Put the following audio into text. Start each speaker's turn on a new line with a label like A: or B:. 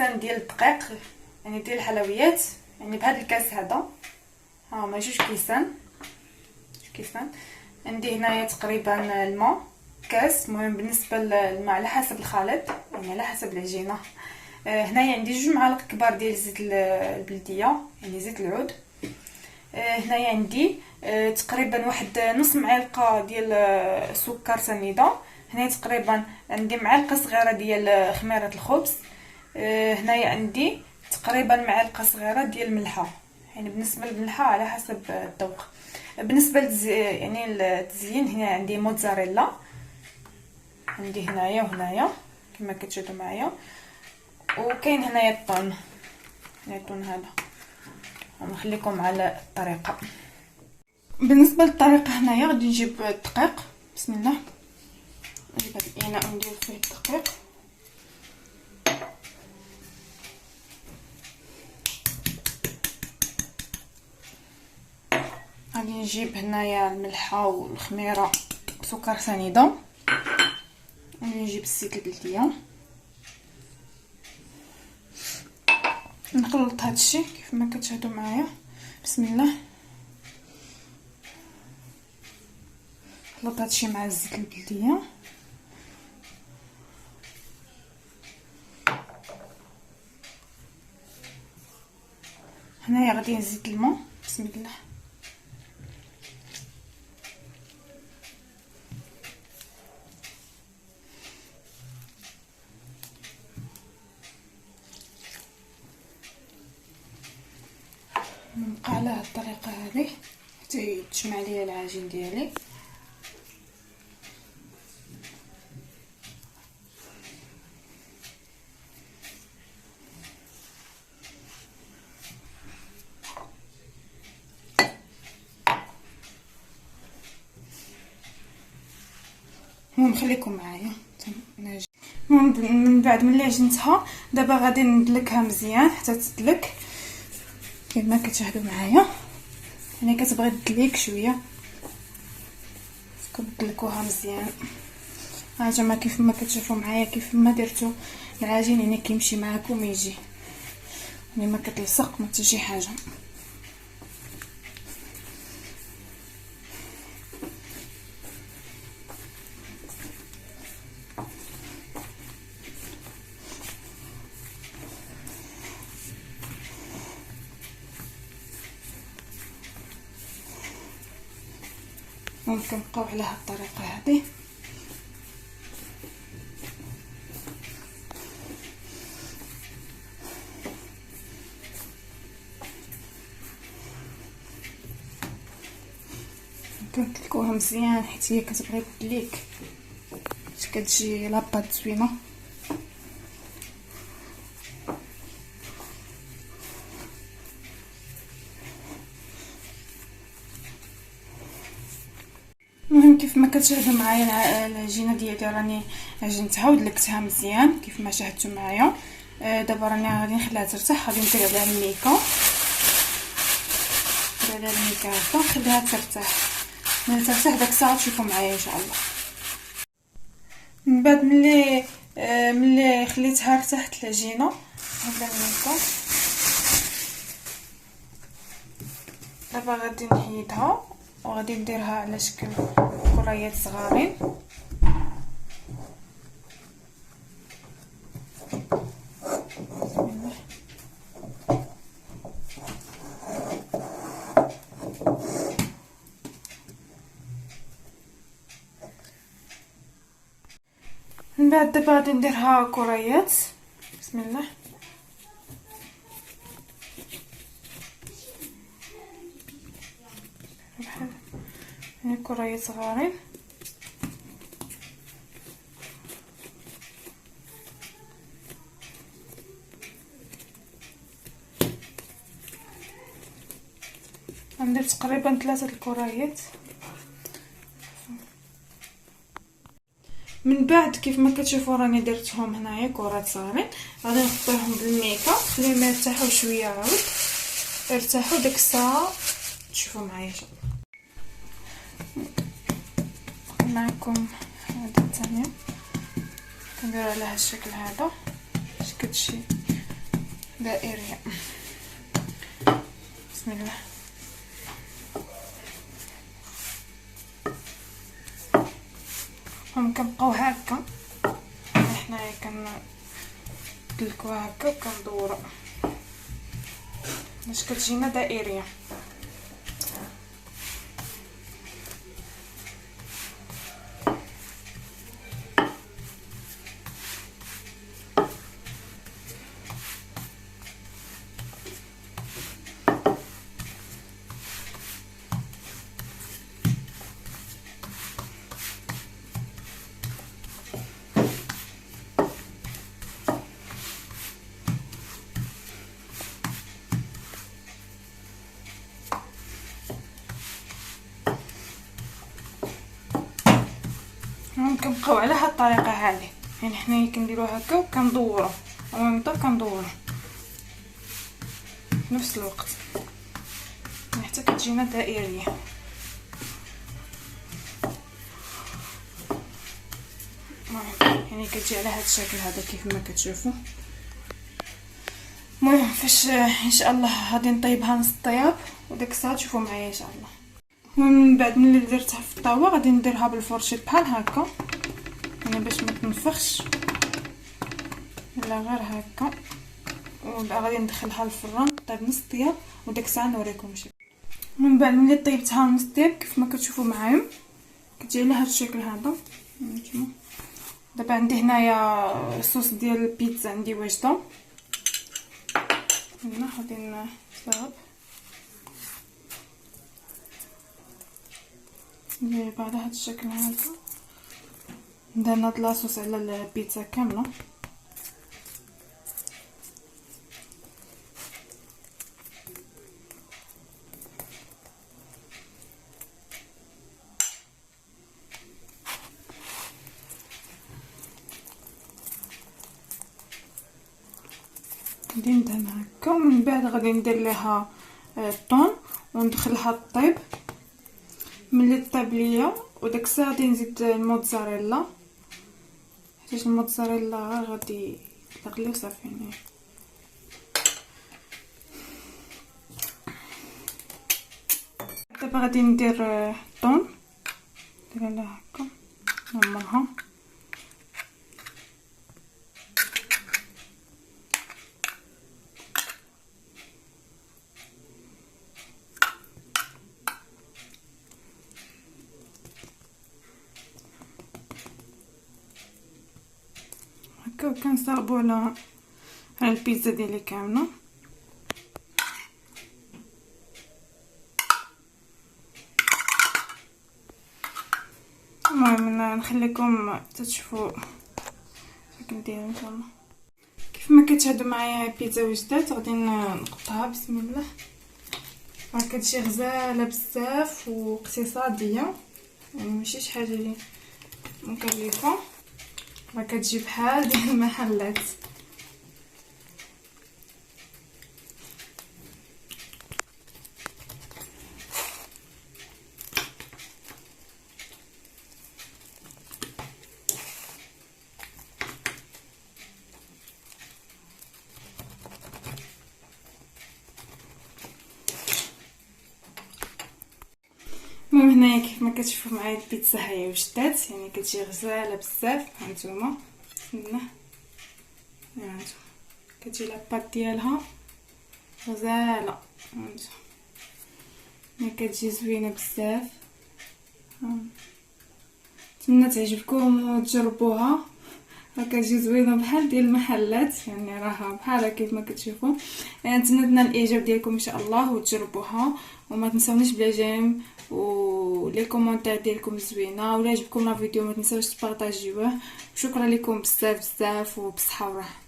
A: كيسان ديال الدقيق، يعني ديال الحلويات، يعني بهذا الكاس هذا. ها هما جوج كيسان. عندي هنايا تقريبا الماء كاس. المهم بالنسبه للماء على حسب الخليط، يعني على حسب العجينه. هنايا عندي 2 معالق كبار ديال زيت البلديه، يعني زيت العود. هنايا عندي تقريبا واحد نص معلقه ديال سكر سنيده. هنايا تقريبا عندي معلقه صغيره ديال خميره الخبز. هنايا عندي تقريبا معلقه صغيره ديال الملحه، يعني بالنسبه للملحه على حسب الذوق. بالنسبه يعني التزيين، هنا عندي موتزاريلا، عندي هنايا وهنايا كما كتشوفوا معايا. وكاين هنايا الطون، هذا. ونخليكم على الطريقه. بالنسبه للطريقه، هنايا غادي نجيب الدقيق. بسم الله. نجيب هذا الاناء وندير فيه الدقيق. غادي نجيب هنايا الملحه والخميره وسكر سنيده. غادي نجيب الزيت البلديه، نخلط هذا الشيء كيف ما كتشاهدوا معايا. بسم الله. نخلط هذا الشيء مع الزيت البلديه. هنايا غادي نزيد الماء. بسم الله. نبقى على هذه الطريقه هذه حتى يتجمع ليا العجين ديالي. المهم خليكم معايا. من بعد ملي عجنتها دابا غادي ندلكها مزيان حتى تدلك كما كتشاهدوا معايا. يعني كتبغي تدليك شويه، كتدلكوها مزيان. ها جماعه كيف ما كتشوفوا معايا كيف ما درتو العجين، يعني كيمشي معاكم يجي، يعني ما كتلصق ما حتى شي حاجه. ممكن نبقاو على هذه الطريقه هذه. كنتلكوها مزيان حيت هي كتبغي تدليك باش كتجي لاباط زوينه. المهم كيف ما كتشاهدوا معايا العجينه ديالي راني عجنتها ودلكتها مزيان كيف ما شاهدتوا معايا. دابا راني غادي نخليها ترتاح، غادي ندير عليها الميكا، هكا نخليها ترتاح. ملي ترتاح داك الساعه تشوفوا معايا ان شاء الله. من بعد ملي خليتها ارتاحت العجينه، هذا الميكا دابا غادي نحيدها وغادي نديرها على شكل كريات صغارين. من بعد دابا غادي نديرها كريات. بسم الله. هنا كريات صغارين. غندير تقريبا 3 الكريات. من بعد كيف ما كتشوفوا راني درتهم هنايا كرات صغارين، غادي نغطيهم بالميكا نخليهم يرتاحوا شويه. عاود ارتاحوا ديك الساعه تشوفوا معايا ان شاء الله. معكم هذا الثاني كندير على هذا الشكل هذا باش كتجي دائريه. بسم الله. هم كنبقاو هكا حنايا كندلكوها هكا وكندورو باش كتجينا دائريه. كنبقاو على هاد الطريقه هذه، يعني حنايا كنديرو هكا وكندورو ومنطق كندورو في نفس الوقت حتى كتجينا دائريه. يعني كتجي على هاد الشكل هذا كيف ما كتشوفوا. المهم فاش ان شاء الله غادي نطيبها نص طياب وداك الساعه تشوفوا معايا ان شاء الله. ومن بعد ملي درتها في الطاوه غادي نديرها بالفرشيط بحال هكا، يعني باش ما تنفخش لا غير هكا. وغادي ندخلها للفران طيب نص طياب وداك الساعه نوريكم شي. من بعد ملي طيبتها نص طياب كيف ما كتشوفوا معايا كتجي على هذا الشكل هذا. نتوما دابا عندي هنايا الصوص ديال البيتزا عندي واجده، هنا غادي نصاوب ندير على هذا الشكل هذا. درنا هاد لاصوص على البيتزا كامله. غادي ندهن هكا ومن بعد غادي ندير ليها الطون وندخلها الطيب. ملي طيب ليا وداك الساعه غادي نزيد الموتزاريلا، حيت الموتزاريلا غادي تغلي وصافي. يعني دابا غادي ندير الطون، ندير لها هكا نعمرها. وكنصاوبو على البيتزا ديالي كامله. المهم نخليكم تشوفوا الشكل ديالها ان شاء الله. كيف ما كتشاهدوا معايا البيتزا وجدات غادي نقطعها. بسم الله. راه كتجي غزاله بزاف واقتصاديه، يعني ماشي شي حاجه اللي مكلفه، راه كتجي بحال ديال المحلات. المهم هنايا كيف ما كتشوفوا معايا البيتزا هي وجدات، يعني كتجي غزاله بزاف. هانتوما هنا هانتوما كتجي لاباط ديالها غزاله، هانتوما كتجي زوينه بزاف. نتمنى تعجبكم وتجربوها، راه كتجي زوينه بحال ديال المحلات، يعني راها بحال كيف ما كتشوفوا. نتمنى الاعجاب ديالكم ان شاء الله وتجربوها، وما تنساونيش بلا جيم ولي كومونتير ديالكم زوينه. ولا عجبكم لا فيديو ما تنساوش تبارطاجيوه. شكرا لكم بزاف بزاف وبصحه وراحه.